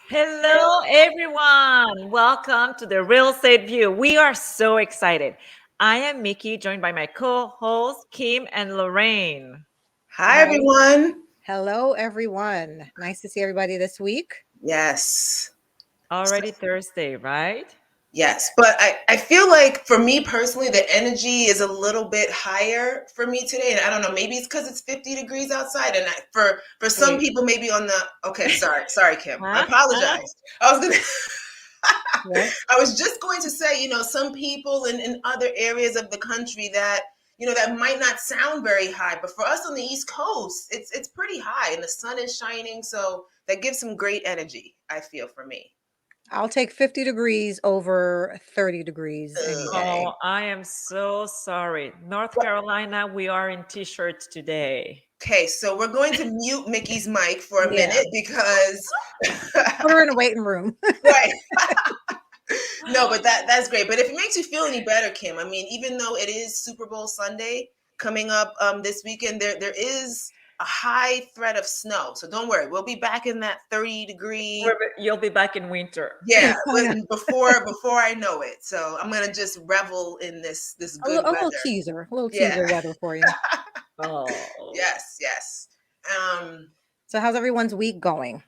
Hello, everyone. Welcome to the Real Estate VUE. We are so excited. I am Miki, joined by my co-hosts Kim and Lorraine. Hi, Hi. everyone. Hello, everyone. Nice to see everybody this week. Yes. Already Thursday, right? Yes. But I feel like for me personally, the energy is a little bit higher for me today. And I don't know, maybe it's because it's 50 degrees outside. And for some Wait, people, maybe on the, okay, sorry, Kim. I huh? Huh? apologize. I was going to, What? I was just going to say, some people in other areas of the country that might not sound very high, but for us on the East Coast, it's pretty high and the sun is shining. So that gives some great energy, I feel, for me. I'll take 50 degrees over 30 degrees any Ugh. day. Oh, I am so sorry. North What? Carolina, we are in t-shirts today. Okay, so we're going to mute Mickey's mic for a Yeah. minute because Put her in a waiting room. right. No, but that's great. But if it makes you feel any better, Kim, I mean, even though it is Super Bowl Sunday coming up this weekend, there is a high threat of snow. So don't worry, we'll be back in that 30-degree. You'll be back in winter. Yeah, Yeah. before I know it. So I'm gonna just revel in this A, good little, a little weather. teaser, a little Yeah. teaser weather for you. Oh. Yes. Um, So, how's everyone's week going?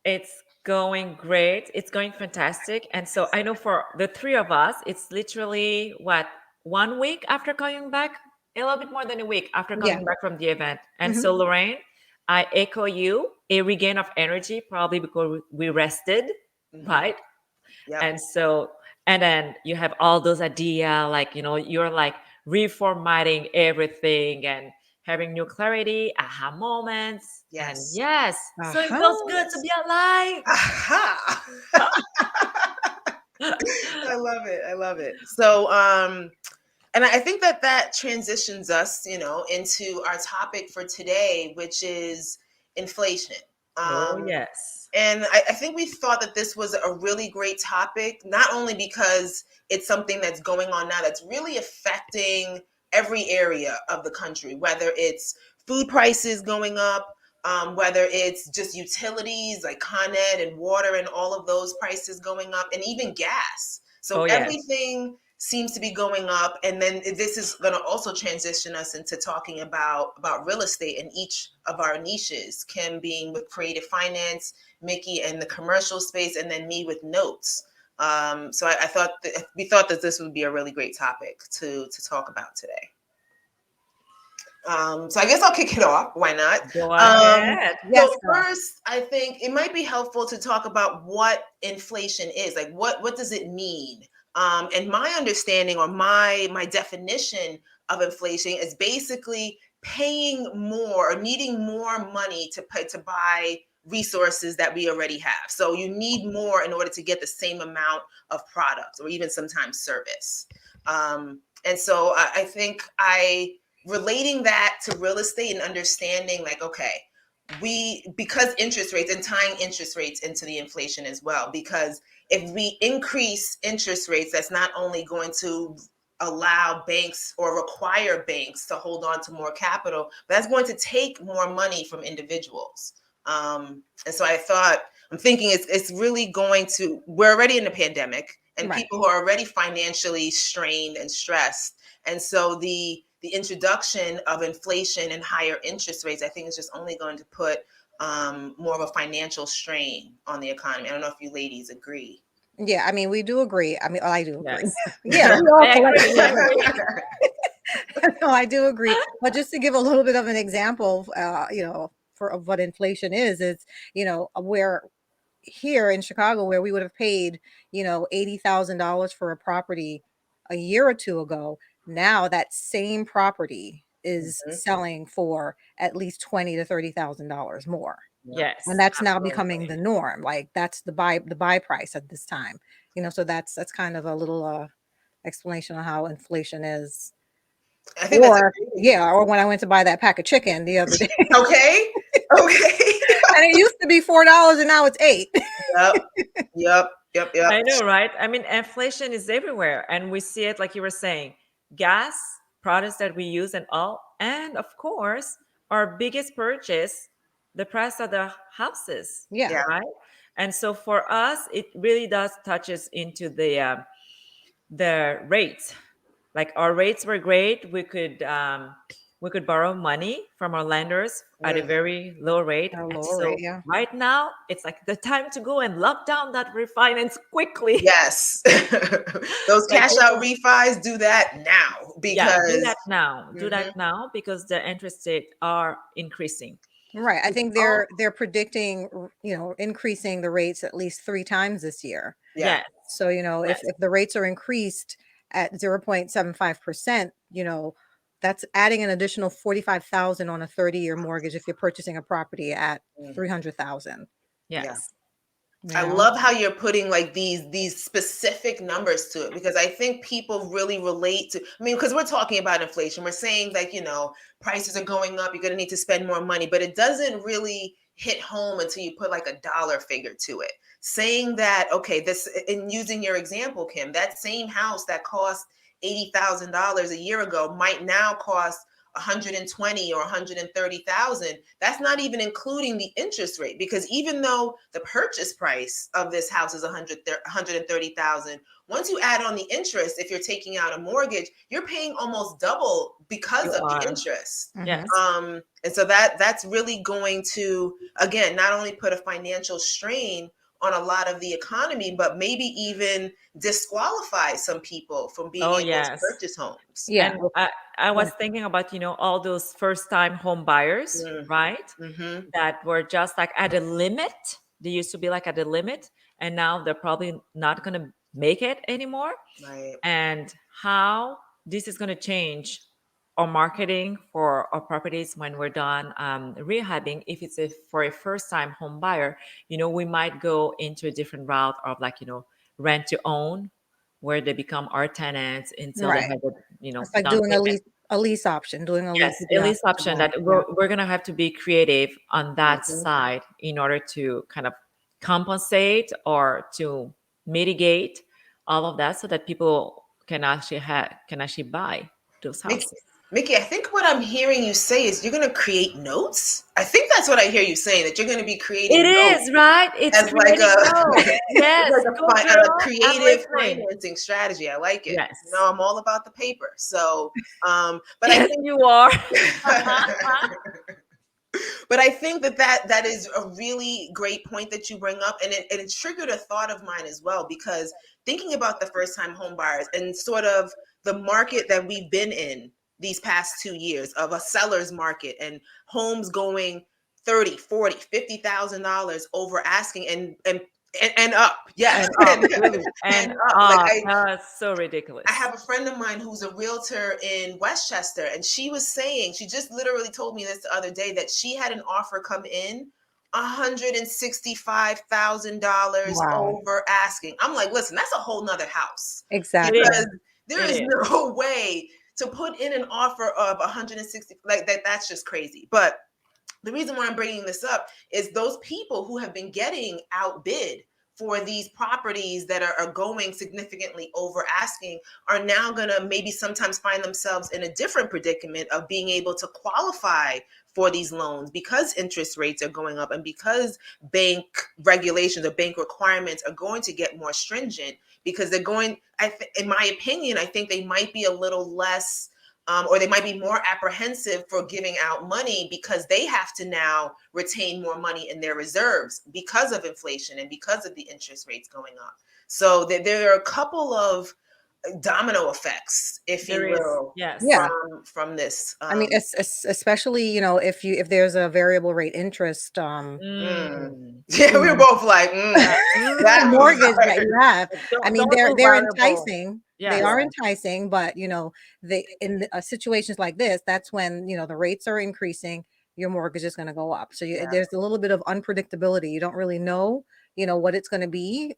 It's going great. It's going fantastic. And so I know for the three of us, it's literally what, 1 week after coming back? A little bit more than a week after Yeah. coming back from the event. And Hmm. so, Lorraine, I echo you, a regain of energy, probably because we rested, mhm. right? Yep. And so, and then you have all those idea, like, you're like reformatting everything and having new clarity, aha moments. And Yes. yes, so it feels Uh-huh. good to Yes. be alive. Aha. I love it. I love it. So, and I think that transitions us, into our topic for today, which is inflation. Oh, Um, yes. and I think we thought that this was a really great topic, not only because it's something that's going on now that's really affecting every area of the country, whether it's food prices going up, whether it's just utilities like Con Ed and water and all of those prices going up, and even gas. So Oh, yes. everything seems to be going up, and then this is going to also transition us into talking about real estate in each of our niches. Kim being with creative finance, Mickey in the commercial space, and then me with notes. So I thought we thought that this would be a really great topic to talk about today. So I guess I'll kick it off. Why not? Go Um, ahead. so Yes, girl. first, I think it might be helpful to talk about what inflation is. Like, what does it mean? And my understanding or my definition of inflation is basically paying more or needing more money to pay to buy resources that we already have. So you need more in order to get the same amount of product or even sometimes service. And so I think I relating that to real estate and understanding like, okay, because interest rates and tying interest rates into the inflation as well, because if we increase interest rates, that's not only going to allow banks or require banks to hold on to more capital, but that's going to take more money from individuals. And so I'm thinking it's really going to, we're already in a pandemic and Right. people who are already financially strained and stressed, and so the introduction of inflation and higher interest rates, I think, is just only going to put more of a financial strain on the economy. I don't know if you ladies agree. Yeah. I mean, we do agree. I mean, I do agree. Yes. Yeah, we all I agree. collectively I agree. agree. No, I do agree. But just to give a little bit of an example, for of what inflation is, where here in Chicago, where we would have paid, $80,000 for a property a year or two ago, now that same property is Mhm. selling for at least $20,000 to $30,000 more. Yep. And Yes, that's now becoming absolutely. the norm. Like that's the buy price at this time. So that's kind of a little explanation on how inflation is. I think that's a Or great. yeah, or when I went to buy that pack of chicken the other day, Okay. Okay. and it used to be $4 and now it's 8. Yep. Yep. Yep. I Yep. know, right? I mean, inflation is everywhere, and we see it, like you were saying, gas, products that we use, and all. And of course, our biggest purchase, the price of the houses, Yeah. Yeah. right? And so for us, it really does touches into the rates. Like our rates were great. We could borrow money from our lenders at a Mm. very low rate. At a And lower rate, so yeah. right now, it's like the time to go and lock down that refinance quickly. Yes. Those Like cash out refis, do that now yeah, do because that now. Do Mhm. that now because the interest rate are increasing. Right. I think Oh, they're predicting, increasing the rates at least 3 times this year. yeah. Yes, So, if yes. the rates are increased at 0.75%, that's adding an additional 45,000 on a 30-year mortgage if you're purchasing a property at Mm. 300,000. Yeah. Yes. You I know? love how you're putting like these specific numbers to it because I think people really relate to. I mean, because we're talking about inflation, we're saying like prices are going up, you're going to need to spend more money, but it doesn't really hit home until you put like a dollar figure to it. Saying that okay, this in using your example, Kim, that same house that cost $80,000 a year ago might now cost 120 or 130,000. That's not even including the interest rate because even though the purchase price of this house is 130,000, once you add on the interest, if you're taking out a mortgage, you're paying almost double because You of the are. interest. Mhm. Yes. And so that's really going to again not only put a financial strain on a lot of the economy, but maybe even disqualify some people from being Oh, able to yes. purchase homes. Yeah. And I was thinking about, all those first time home buyers, Mm. right? Mm-hmm. That were just like at a limit. They used to be like at a limit, and now they're probably not going to make it anymore. Right. And how this is going to change our marketing for our properties when we're done rehabbing. If it's for a first time home buyer, we might go into a different route of like, rent to own, where they become our tenants until they Right. have It's like down doing payment. a lease option, doing a Yes, lease with a the lease option to option buy. that Yeah. we're gonna have to be creative on that Mhm. side in order to kind of compensate or to mitigate all of that so that people can actually buy those Mickey, houses. Mickey, I think what I'm hearing you say is you're going to create notes. I think that's what I hear you saying, that you're going to be It creating notes is, right? It's as like creating notes. as Yes, like go a girl. I'm creative listening. financing strategy. I like it. Yes. I'm all about the paper. So, but I Yes, think you are. but I think that is a really great point that you bring up, and it triggered a thought of mine as well because thinking about the first time home buyers and sort of the market that we've been in these past 2 years of a seller's market and homes going 30, 40, $50,000 over asking and up. Yes. And up, really. And And up. Like up. That's so I ridiculous. have a friend of mine who's a realtor in Westchester, and she was saying, she just literally told me this the other day that she had an offer come in $165,000 Wow. over asking. I'm like, listen, that's a whole nother house It Exactly. because is. there It is is. no way to put in an offer of 160 like that. That's just crazy. But the reason why I'm bringing this up is those people who have been getting outbid for these properties that are going significantly over asking are now going to maybe sometimes find themselves in a different predicament of being able to qualify for these loans because interest rates are going up and because bank regulations or bank requirements are going to get more stringent because they're going in my opinion, I think they might be a little less or they might be more apprehensive for giving out money because they have to now retain more money in their reserves because of inflation and because of the interest rates going up. So there are a couple of domino effects, if you There is. will, Yes. Yeah. from this. I mean, especially, if there's a variable rate interest, Mm. Yeah, we were both like, Yeah. that mortgage that part. you have. I mean, Don't do they're variable. enticing. They Yes. are enticing, but they in situations like this, that's when the rates are increasing. Your mortgage is going to go up. So Yeah. there's a little bit of unpredictability. You don't really know, what it's going to be.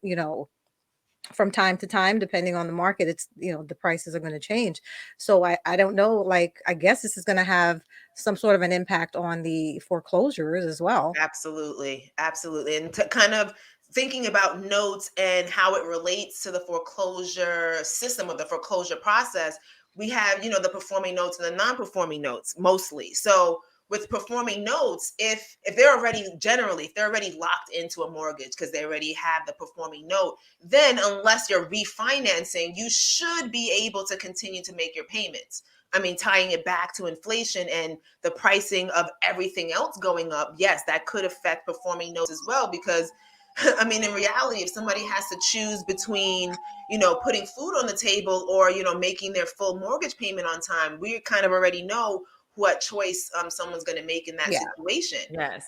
From time to time, depending on the market, it's the prices are going to change. So I don't know. Like I guess this is going to have some sort of an impact on the foreclosures as well. Absolutely, absolutely. And to kind of thinking about notes and how it relates to the foreclosure system or the foreclosure process, we have, the performing notes and the non-performing notes mostly. So with performing notes, if they're already if they're already locked into a mortgage because they already have the performing note, then unless you're refinancing, you should be able to continue to make your payments. I mean, tying it back to inflation and the pricing of everything else going up, yes, that could affect performing notes as well. Because, I mean, in reality, if somebody has to choose between, putting food on the table or, making their full mortgage payment on time, we kind of already know what choice someone's going to make in that Yeah. situation. Yes.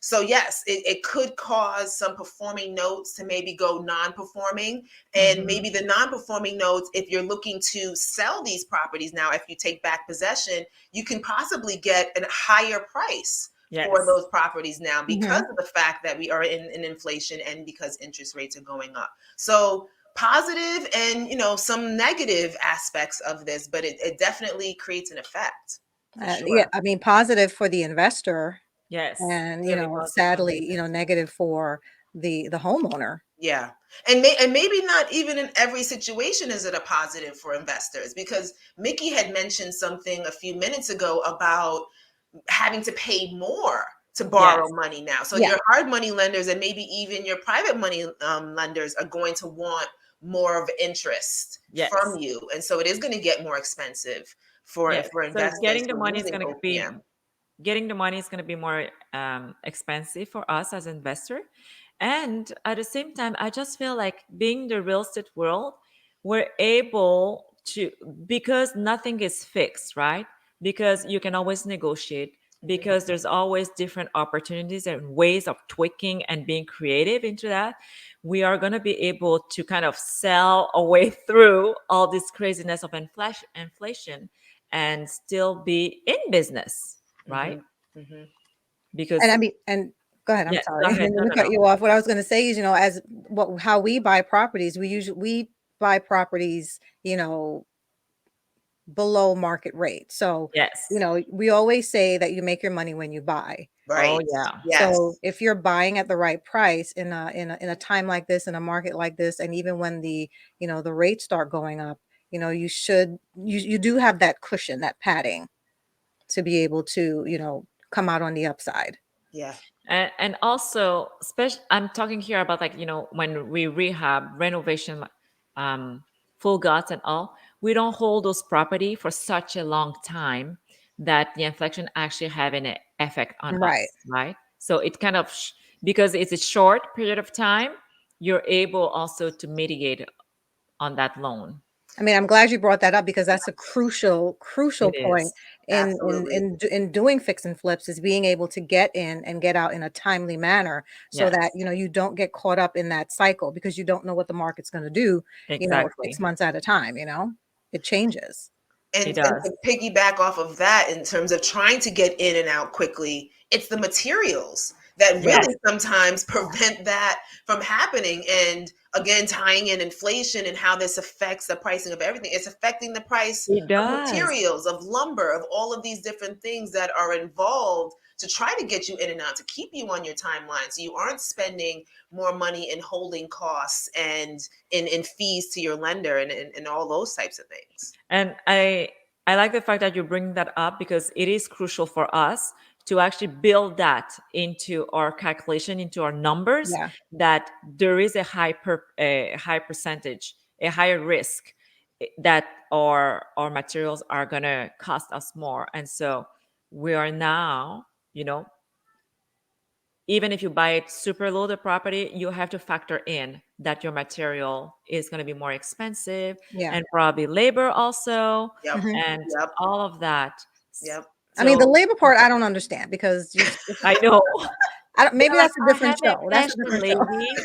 So yes, it could cause some performing notes to maybe go non-performing, and maybe the non-performing notes, if you're looking to sell these properties now, if you take back possession, you can possibly get a higher price for Yes. those properties now because Mhm. of the fact that we are in inflation and because interest rates are going up. So positive and some negative aspects of this, but it definitely creates an effect for Yeah, sure. I mean, positive for the investor Yes. and, Really positive for sadly, investors. negative for the homeowner. Yeah. And maybe not even in every situation is it a positive for investors, because Miki had mentioned something a few minutes ago about having to pay more to borrow Yes. money now. So Yeah. your hard money lenders and maybe even your private money lenders are going to want more of interest from Yes. you. And so it is going to get more expensive for Yes. So investors who are using be OPM. getting the money is going to be more expensive for us as investor, and at the same time I just feel like being the real estate world, we're able to, because nothing is fixed, right? Because you can always negotiate, Mhm. because there's always different opportunities and ways of tweaking and being creative into that. We are going to be able to kind of sell a way through all this craziness of inflation and still be in business, right? Mhm. Mhm. And Because I mean, and go ahead, I'm yeah, sorry. go I ahead. didn't No, mean no, to cut no. you off. What I was gonna say is, as how we buy properties, we buy properties, below market rate. So, Yes. we always say that you make your money when you buy. Oh Right. yeah. Yes. So if you're buying at the right price in a time like this, in a market like this, and even when the rates start going up, you do have that cushion, that padding to be able to, come out on the upside. Yeah. And also, especially, I'm talking here about, like, when we rehab, renovation, um, full guts and all, we don't hold those property for such a long time that the inflation actually have an effect on Right. us, right? So it kind of, because it's a short period of time, you're able also to mitigate on that loan. I mean, I'm glad you brought that up because that's a crucial It point is. Absolutely. in doing fix and flips is being able to get in and get out in a timely manner so Yes, that, you don't get caught up in that cycle because you don't know what the market's going to do, 6 exactly. months at a time, it changes. It And does. to piggyback off of that, in terms of trying to get in and out quickly, it's the materials that Yes, really sometimes prevent that from happening. And again, tying in inflation and how this affects the pricing of everything, it's affecting the price it of does. materials, of lumber, of all of these different things that are involved to try to get you in and out, to keep you on your timeline, so you aren't spending more money in holding costs and in fees to your lender and all those types of things. And I like the fact that you bring that up, because it is crucial for us to actually build that into our calculation, into our numbers, Yeah. that there is a high percentage, a higher risk, that our materials are going to cost us more. And so we are now, you know, even if you buy it super low the property, you have to factor in that your material is going to be more expensive, Yeah. and probably labor also, Yep. Mhm. and Yep. all of that. Yep. I mean, the So labor part I don't understand because I know I don't, maybe they're like, that's a I different have show. That's a inflation, different show. lady.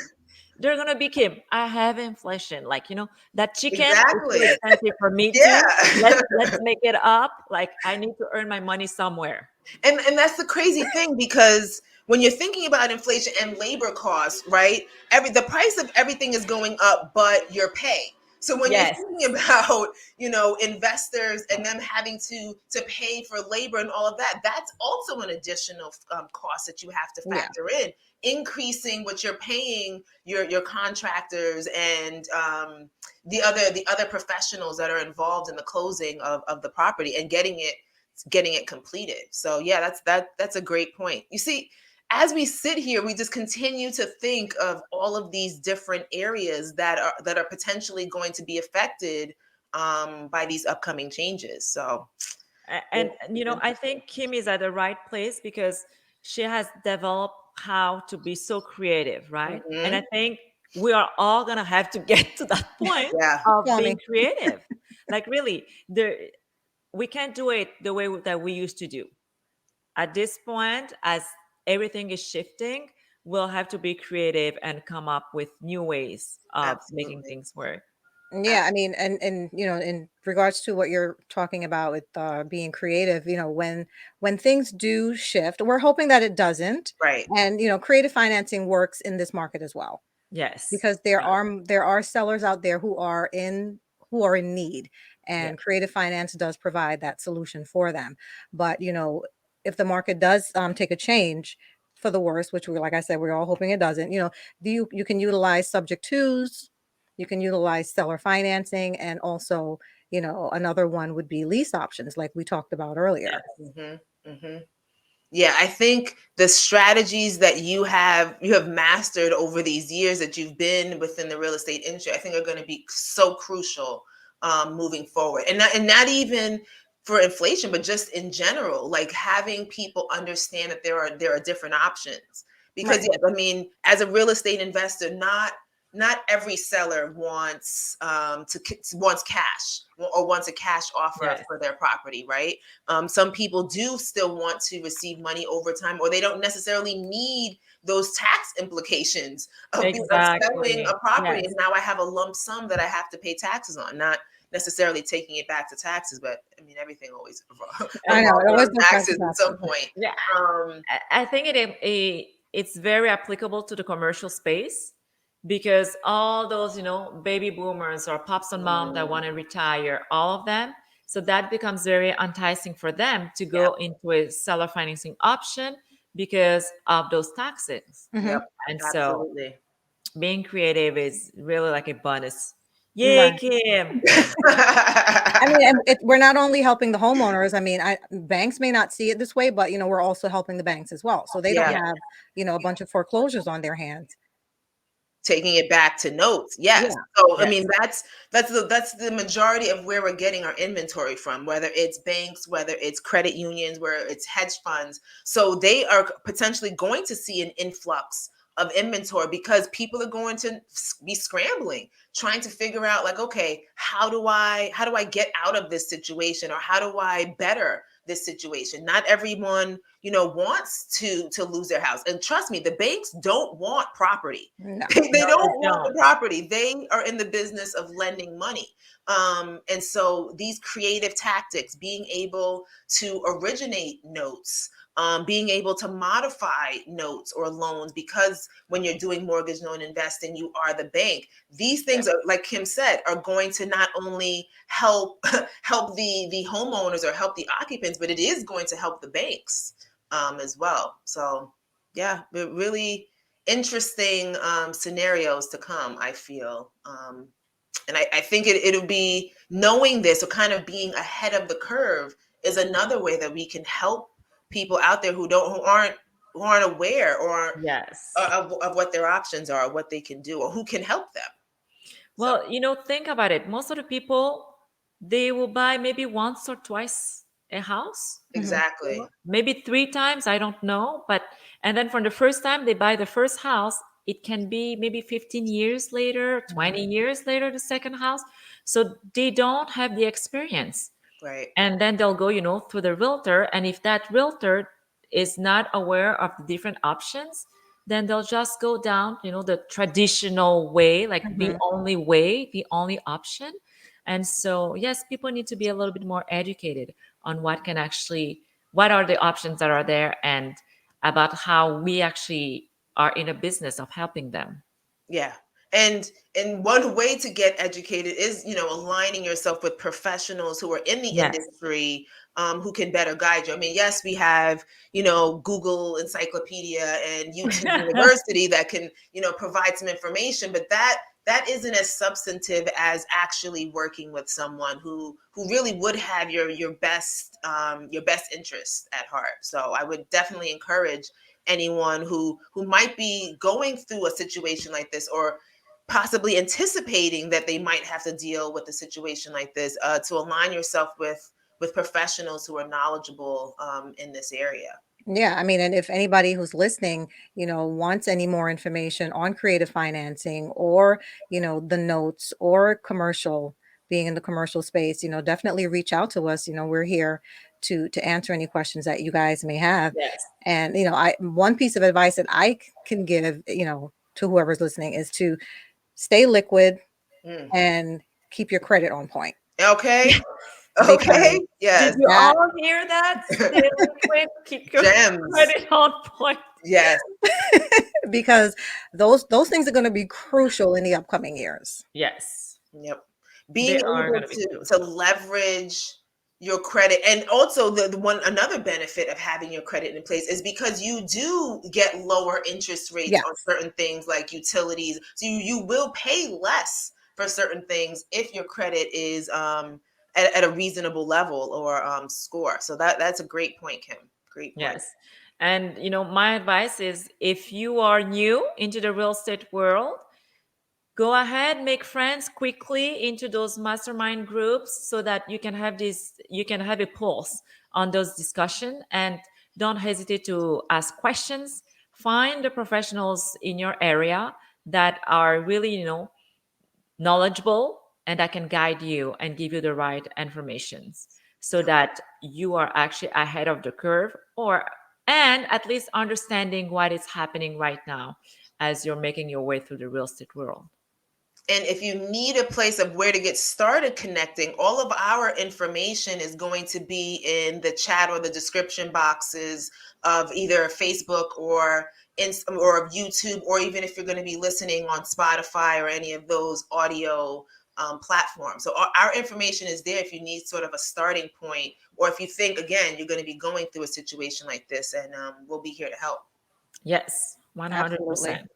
They're gonna be, Kim, I have inflation. Like, that chicken is too Exactly. expensive for me too. Yeah. Let's make it up. Like, I need to earn my money somewhere. And that's the crazy thing, because when you're thinking about inflation and labor costs, right? The price of everything is going up, but your pay. So when you're Yes, thinking about, investors and them having to pay for labor and all of that, that's also an additional cost that you have to Yeah. factor in, increasing what you're paying your contractors and the other professionals that are involved in the closing of the property and getting it getting it completed. So yeah, that's a great point. You see, as we sit here, we just continue to think of all of these different areas that are potentially going to be affected by these upcoming changes. So And I think Kim is at the right place because she has developed how to be so creative, right? And I mhm, think we are all gonna have to get to that point yeah, of Call being me. creative. Like really, there we can't do it the way that we used to do. At this point, as everything is shifting, we'll have to be creative and come up with new ways of making absolutely. things work. Yeah, I mean, and in regards to what you're talking about with being creative, when things do shift, we're hoping that it doesn't, Right. and creative financing works in this market as well. Yes. Because there are sellers out there who are in need, Yeah. and creative finance does provide that solution for them. But if the market does take a change for the worse, which we like I said, we're all hoping it doesn't, you can utilize subject twos, you can utilize seller financing, and also another one would be lease options like we talked about earlier. Yes. Mhm, mhm. Yeah, I think the strategies that you have mastered over these years that you've been within the real estate industry, I think are going to be so crucial moving forward, and not even for inflation, but just in general, like having people understand that there are different options. Because Right. yes, I mean, as a real estate investor, not every seller wants cash or wants a cash offer Yes. for their property, right? Some people do still want to receive money over time, or they don't necessarily need those tax implications of selling Exactly. a property. Yes. And now I have a lump sum that I have to pay taxes on, not necessarily taking it back to taxes, but I mean, everything always I know revolves it always around goes back to taxes at some taxes. point. Yeah. Um, I think it's very applicable to the commercial space because all those, baby boomers or pops and mom that mm, want to retire, all of them. So that becomes very enticing for them to yeah, go into a seller financing option because of those taxes. Hmm. yep, And so absolutely. being creative is really like a bonus. Yay, Right. Kim. I mean, and we're not only helping the homeowners. I mean, banks may not see it this way, but we're also helping the banks as well, so they don't Yeah. Yeah. have a bunch of foreclosures on their hands. Taking it back to notes, yes. Yeah. So I mean, Yes. that's the majority of where we're getting our inventory from, whether it's banks, whether it's credit unions, where it's hedge funds. So they are potentially going to see an influx of inventory because people are going to be scrambling, trying to figure out like, okay, how do I get out of this situation, or how do I better this situation? Not everyone wants to lose their house, and trust me, the banks don't want property. No. They No, they don't want the don't. property. They are in the business of lending money. And so these creative tactics, being able to originate notes, being able to modify notes or loans, because when you're doing mortgage loan investing, you are the bank. These Yeah. things are, like Kim said, are going to not only help help the homeowners or help the occupants, but it is going to help the banks as well. So yeah, really interesting scenarios to come, I feel. And I think it'll be knowing this, or kind of being ahead of the curve, is another way that we can help people out there who aren't aware, or Yes. of what their options are, what they can do, or who can help them. So Well, think about it. Most of the people, they will buy maybe once or twice a house, Hmm. exactly. maybe three times, I don't know. But, and then from the first time they buy the first house, it can be maybe 15 years later, 20 Mhm. years later, the second house. So they don't have the experience. Right. And then they'll go through the realtor, and if that realtor is not aware of the different options, then they'll just go down the traditional way, like Hmm. the only option. And so yes, people need to be a little bit more educated on what are the options that are there, and about how we actually are in a business of helping them. Yeah. And one way to get educated is, aligning yourself with professionals who are in the Yes. industry, who can better guide you. I mean, yes, we have, Google Encyclopedia and YouTube University that can, provide some information, but that that isn't as substantive as actually working with someone who really would have your best interest at heart. So I would definitely encourage anyone who might be going through a situation like this, or possibly anticipating that they might have to deal with a situation like this, to align yourself with professionals who are knowledgeable in this area. Yeah, I mean, and if anybody who's listening, wants any more information on creative financing, or, the notes, or commercial, being in the commercial space, definitely reach out to us. We're here to answer any questions that you guys may have. Yes. And, one piece of advice that I can give, to whoever's listening, is to stay liquid Mm. and keep your credit on point. Okay. Because Okay. Yes. Did you that all hear that? Stay liquid, keep your Gems. credit on point. Yes. because those things are going to be crucial in the upcoming years. Yes, Yep. they Being are able going to be to crucial. leverage your credit, and also the one another benefit of having your credit in place is because you do get lower interest rates Yes. on certain things like utilities. So you will pay less for certain things if your credit is at a reasonable level or score. So that's a great point, Kim. Great point. Yes. And my advice is, if you are new into the real estate world, go ahead, make friends quickly into those mastermind groups, so that you can have a pulse on those discussions, and don't hesitate to ask questions. Find the professionals in your area that are really, knowledgeable, and that can guide you and give you the right informations, so that you are actually ahead of the curve, or and at least understanding what is happening right now as you're making your way through the real estate world. And if you need a place of where to get started connecting, all of our information is going to be in the chat or the description boxes of either Facebook or or YouTube, or even if you're going to be listening on Spotify or any of those audio platforms. So our information is there if you need sort of a starting point, or if you think, again, you're going to be going through a situation like this, and we'll be here to help. Yes, Absolutely. 100%.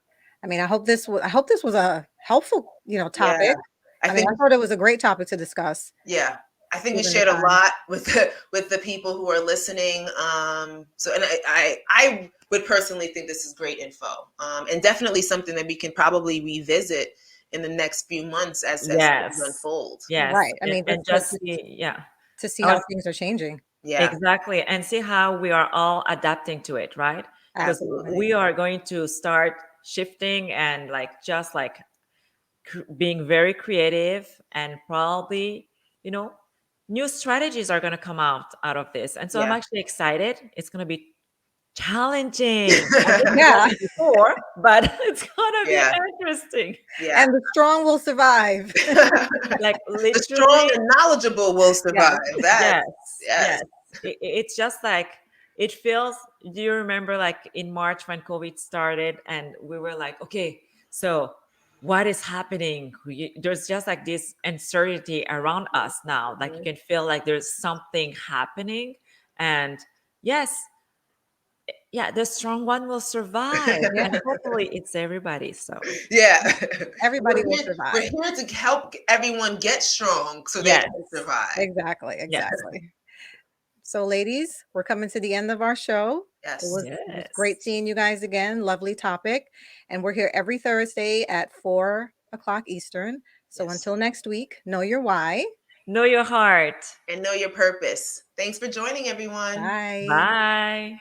I mean, I hope this was a helpful, Yeah, topic. I I mean, think I thought it was a great topic to discuss, Yeah, I think we given the shared a time. lot with the people who are listening. So, and I would personally think this is great info, and definitely something that we can probably revisit in the next few months as things Yes. unfold. Yes. Right. I mean, And but just see, yeah. to see I how was things are changing. Yeah, exactly, and see how we are all adapting to it, right? Because Absolutely. we are going to start shifting, and like just like being very creative, and probably, you know, new strategies are going to come out of this. And so I'm yeah, actually excited. It's going to be challenging as it was Yeah. before, but it's going to be yeah, interesting. yeah. And the strong will survive. Like The strong literally. and knowledgeable will Yes. survive. That Yes, yes, yes. It's just like, it feels. Do you remember, like in March when COVID started, and we were like, okay, so what is happening? There's just like this uncertainty around us now. Like you Mhm. can feel like there's something happening, and yes, yeah, the strong one will survive, Yeah. and hopefully it's everybody. So Yeah. Everybody will We're survive. here to help everyone get strong so they yes, can survive. Exactly. yes, Exactly. So, ladies, we're coming to the end of our show. It Yes. was it was great yes. seeing you guys again. Lovely topic. And we're here every Thursday at 4 o'clock Eastern. So Yes. until next week, know your why. Know your heart. And know your purpose. Thanks for joining, everyone. Bye. Bye.